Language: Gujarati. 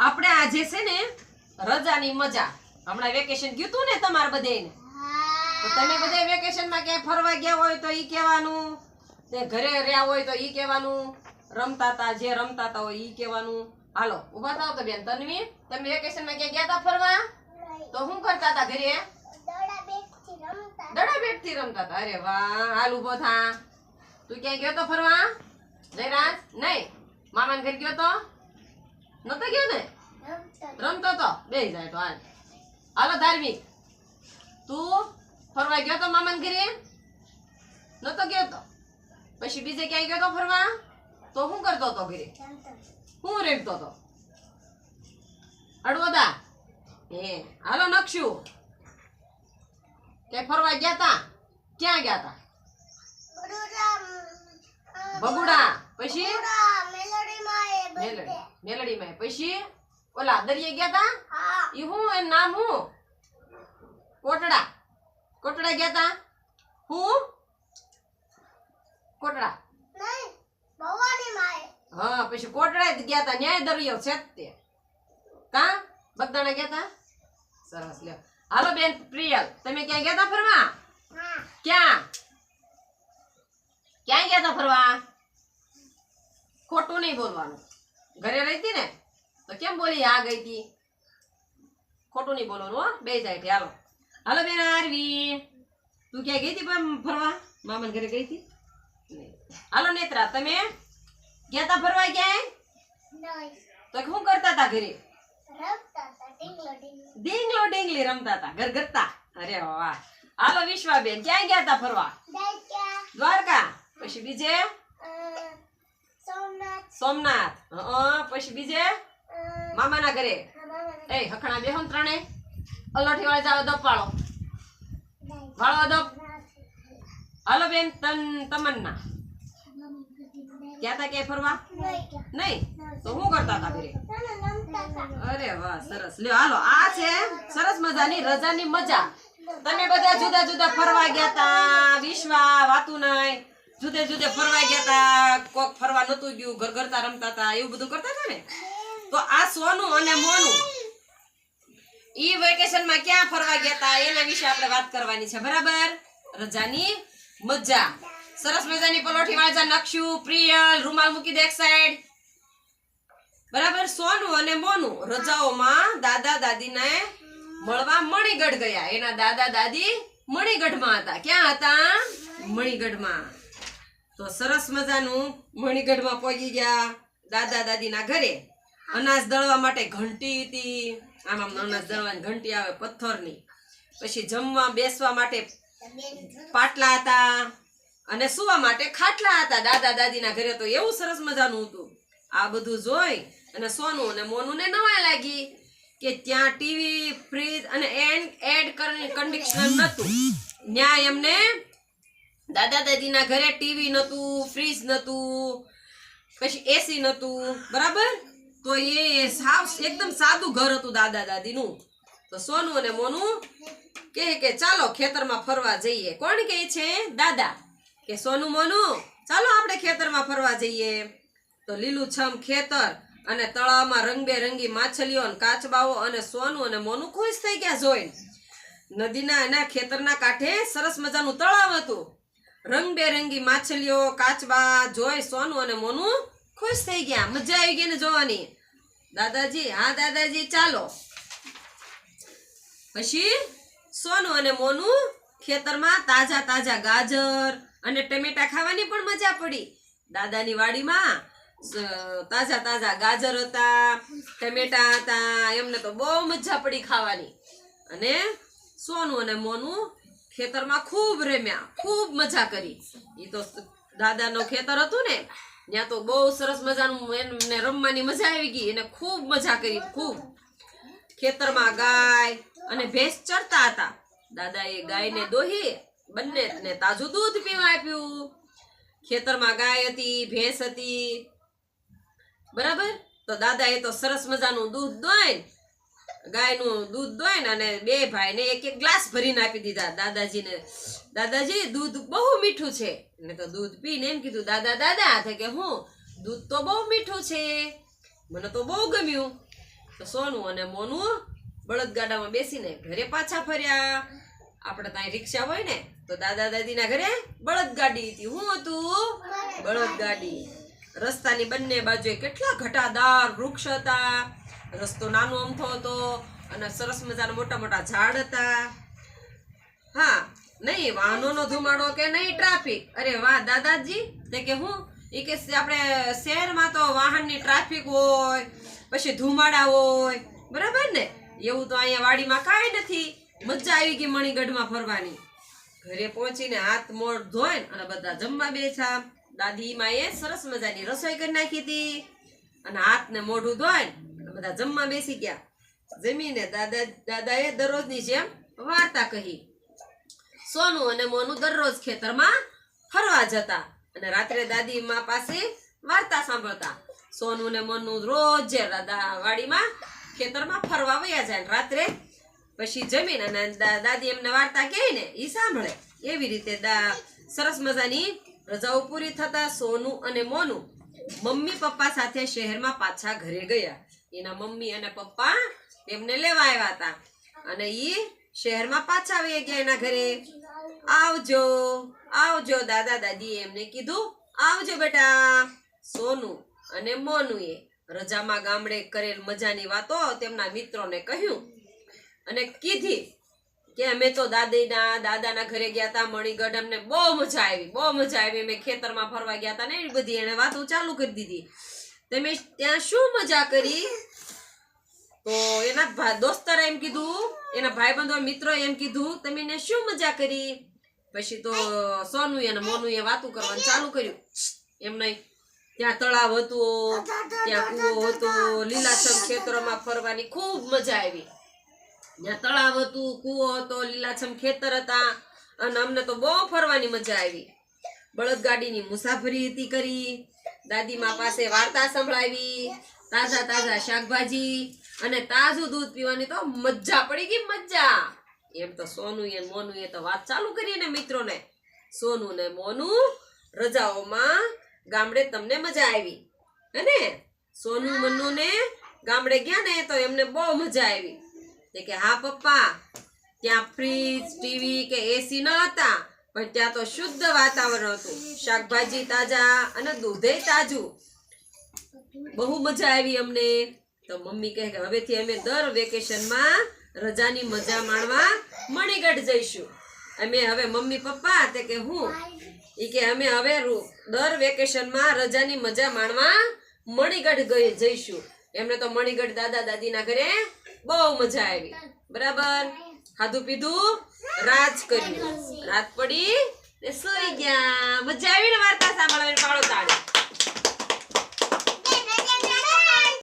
આપણે આજે છે ને રજાની મજા હમણાં વેકેશન ગયું તું ને તમાર બધાને તો તમે બધા વેકેશન માં ક્યાંય ફરવા ગયા હોય તો ઈ કહેવાનું ને ઘરે રહ્યા હોય તો ઈ કહેવાનું રમતા તા જે રમતા તા હોય ઈ કહેવાનું હાલો ઊભા થાવ તો બેન તન્વી તમે વેકેશન માં ક્યાં ગયા તા ફરવા તો શું કરતા તા ઘરે દડા બેટ થી રમતા તા અરે વાહ હાલ ઊભો થા તું ક્યાં ગયો તો ફરવા જયરાજ નહીં મામાને ઘરે ગયો તો નતો ગયો ને રમતો તો બેહી જાય તો હાલ હાલો ધાર્મિક તું ફરવા ગયો તો મામાને ઘરે નતો ગયો તો પછી બીજે ક્યાંય ગયો તો ફરવા તો શું કરતો તો ઘરે હું રેડતો તો અડવદા હે હાલો નકશું કે ફરવા ગયા તા ક્યાં ગયા તા બગુડા પછી મેલડી માં પછી ઓલા દરિયે ગયા તા ઈ હું એનું નામ હું કોટડા કોટડા ગયા તા હું કોટડા હા પછી કોટડા ગયા તા ન્યાય દરિયો છે તે કા બગદાણા ગયા તા સરસ લ્યો હાલો બેન પ્રિયલ તમે ક્યાં ગયા તા ફરવા ક્યાં ક્યાં ગયા તા ફરવા ખોટું નહીં બોલવાનું ઘરે રહેતી ને તો કેમ બોલી આ ગઈ તી ખોટું નહીં બોલવાનું હો બે જાય હાલો હાલો બેન આરવી તું ક્યાં ગઈ તી ફરવા મામાને ઘરે ગઈ તી હાલો નેત્રા તમે ગયા તા ફરવા ક્યાંય તો શું કરતા તા ઘરે ડીંગલો ડીંગલી રમતા તા ઘર ઘરતા અરે વાહ હાલો વિશ્વાબેન ક્યાં ગયા તા ફરવા દ્વારકા પછી બીજે સોમનાથ પછી બીજે મામાના ઘરે એ હખણા બેહો ત્રણે અલોઠી વાળા જાવ દપ વાળો દપ હાલો બેન તમન્ના ગયા તા ક્યાંય ફરવા નહીં તો શું કરતા હતા ઘરે અરે વાહ સરસ લ્યો હાલો આ છે સરસ મજાની રજાની મજા તમે બધા જુદા જુદા ફરવા ગયા તા વિશ્વા વાતું નહીં જુદે જુદે ફરવા ગયા તા કોક ફરવા નતું ગયું ઘર ઘરતા રમતા તા એવું બધું કરતા હતા ને તો આ સોનું અને મોનું ઈ વેકેશન માં ક્યાં ફરવા ગયા તા એના વિશે આપણે વાત કરવાની છે બરાબર રજાની મજા સરસ મજાની પલોઠી વાળા નકશું પ્રિયલ રૂમાલ મૂકી દે એક સાઈડ બરાબર સોનું અને મોનું રજાઓમાં દાદા દાદીને મળવા મણિગઢ ગયા એના દાદા દાદી મણિગઢમાં હતા ક્યાં હતા મણિગઢમાં તો સરસ મજાનું મણિગઢમાં પહોંચી ગયા દાદા દાદીના ઘરે અનાજ દળવા માટે ઘંટી હતી આમ અનાજ દળવાની ઘંટી આવે પથ્થરની પછી જમવા બેસવા માટે પાટલા હતા અને સુવા માટે ખાટલા હતા દાદા દાદીના ઘરે તો એવું સરસ મજાનું હતું આ બધું જોઈ અને સોનું અને મોનું ને નવાઈ લાગી કે ત્યાં ટીવી ફ્રીજ અને એડ કન્ડિશનર નતું ત્યાં એમને દાદા દાદીના ઘરે ટીવી નતું ફ્રીજ નતું પછી એસી નતું બરાબર તો એ સાવ એકદમ સાદું ઘર હતું દાદા દાદીનું તો સોનું અને મોનું કે ચાલો ખેતરમાં ફરવા જઈએ કોણ કહે છે દાદા કે સોનું મોનું ચાલો આપણે ખેતરમાં ફરવા જઈએ તો લીલુંછમ ખેતર અને તળાવમાં રંગબેરંગી માછલીઓ અને કાચબાઓ અને સોનું અને મોનું ખુશ થઈ ગયા જોઈને નદીના એના ખેતરના કાંઠે સરસ મજાનું તળાવ હતું રંગબેરંગી માછલીઓ કાચબા જોઈ સોનું અને મોનું ખુશ થઈ ગયા મજા આવી ગઈ ને જોવાની દાદાજી હા દાદાજી ચાલો પછી સોનું અને મોનું ખેતરમાં તાજા તાજા ગાજર અને ટમેટા ખાવાની પણ મજા પડી દાદાની વાડીમાં તાજા તાજા ગાજર હતા ટમેટા હતા એમને તો બહુ મજા પડી ખાવાની અને સોનું અને મોનું ખેતરમાં ખૂબ રમ્યા ખૂબ મજા કરી એ તો દાદાનું ખેતર હતું ને ત્યાં તો બહુ સરસ મજાનું એને રમવાની મજા આવી ગઈ એને ખૂબ મજા કરી ખૂબ ખેતરમાં ગાય અને ભેંસ ચરતા હતા દાદાએ ગાયને દોહી બંને તાજું દૂધ પીવા આપ્યું ખેતરમાં ગાય હતી ભેંસ હતી બરાબર તો દાદાએ તો સરસ મજાનું દૂધ દોઈને ગાયનું દૂધ દોઈને અને બે ભાઈને એક એક ગ્લાસ ભરીને આપી દીધા દાદાજીને દાદાજી દૂધ બહુ મીઠું છે ને તો દૂધ પીને એમ કીધું દાદા દાદા કે હું દૂધ તો બહુ મીઠું છે મને તો બહુ ગમ્યું તો સોનું અને મોનું બળદગાડામાં બેસીને ઘરે પાછા ફર્યા. આપણે ત્યાં રિક્ષા હોય ને તો દાદા દાદીના ઘરે બળદગાડી હતી. શું હતું? બળદગાડી. રસ્તાની બંને બાજુએ કેટલા ઘટાદાર વૃક્ષ હતા. રસ્તો નાનો અમથો હતો અને સરસ મજાના મોટા મોટા ઝાડ હતા. હા, નહીં વાહનોનો ધુમાડો કે નહીં ટ્રાફિક. અરે વાહ દાદાજી, તે કે હું એ કે આપણે શહેરમાં તો વાહનની ટ્રાફિક હોય, પછી ધુમાડા હોય, બરાબર ને? એવું તો અહીંયા વાડીમાં કાંઈ નથી. મજા આવી ગઈ મણિગઢમાં ફરવાની. ઘરે પહોંચીને હાથ મોઢ ધોઈને અને બધા જમવા બેઠા. દાદીમાં એ સરસ મજાની રસોઈ કરી નાખી હતી અને હાથ ને મોઢું ધોઈને બધા જમવા બેસી ગયા. જમીને દાદાએ દરરોજની જેમ વાર્તા કહી. સોનું અને મોનું દરરોજ ખેતરમાં ફરવા જતા અને રાત્રે દાદી માં પાસે વાર્તા સાંભળતા. સોનું ને મોનું રોજ વાડીમાં ખેતરમાં ફરવા વયા જાય. રાત્રે પછી જમીન અને દાદી એમને વાર્તા કહે ને એ સાંભળે. એવી રીતે સરસ મજાની રજાઓ પૂરી થતા સોનું અને મોનું મમ્મી પપ્પા સાથે શહેરમાં પાછા ઘરે ગયા. એના મમ્મી અને પપ્પા એમને લેવા આવ્યા હતા અને એ શહેરમાં પાછા આવી ગયા એના ઘરે. આવજો આવજો દાદા દાદીએ એમને કીધું, આવજો બેટા. સોનું અને મોનુએ રજામાં ગામડે કરેલ મજાની વાતો તેમના મિત્રોને કહ્યું અને કીધી કે અમે તો દાદાના ઘરે ગયા હતા મણિગઢ. અમને બહુ મજા આવી. અમે ખેતરમાં ફરવા ગયા હતા ને એ બધી એને વાતો ચાલુ કરી દીધી. તમે ત્યાં શું મજા કરી? તો એના દોસ્તરે એમ કીધું, એના ભાઈબંધો મિત્રો એમ કીધું, તમે એને શું મજા કરી? પછી તો સોનુએ અને મોનુએ વાતું કરવાનું ચાલુ કર્યું. એમ નહીં, ત્યાં તળાવ હતું, ત્યાં કૂવો હતો, લીલાછમ ખેતરોમાં ફરવાની ખૂબ મજા આવી. ત્યાં તળાવ હતું, કૂવો હતો, લીલાછમ ખેતર હતા અને અમને તો બહુ ફરવાની મજા આવી. બળદગાડીની મુસાફરી હતી કરી. દાદીમા પાસે વાર્તા સંભળાવી. તાજા શાકભાજી અને તાજું દૂધ પીવાની તો મજા પડી ગઈ. મજા એમ તો સોનું અને મોનુએ તો વાત ચાલુ કરી ને મિત્રોને. સોનું ને મોનું રજાઓમાં ગામડે તમને મજા આવી અને સોનું મનુ ને ગામડે ગયા ને તો એમને બહુ મજા આવી. કે હા પપ્પા, ત્યાં ફ્રીજ, ટીવી કે એસી ન હતા, પણ ત્યાં તો શુદ્ધ વાતાવરણ હતું. શાકભાજી તાજા અને દૂધે તાજું. બહુ મજા આવી અમને. તો મમ્મી કહે કે હવેથી અમે દર વેકેશનમાં રજાની મજા માણવા મણિગઢ જઈશું. અમે હવે મમ્મી પપ્પા તે કે હું ઈ કે અમે હવે દર વેકેશનમાં રજાની મજા માણવા મણિગઢ જઈશું. એમને તો મણિગઢ દાદા દાદીના ઘરે બહુ મજા આવી. બરાબર, ખાધું પીધું, રાજ કર્યું. રાત પડી ને સુઈ ગયા. મજા આવી ને વાર્તા સાંભળવાની?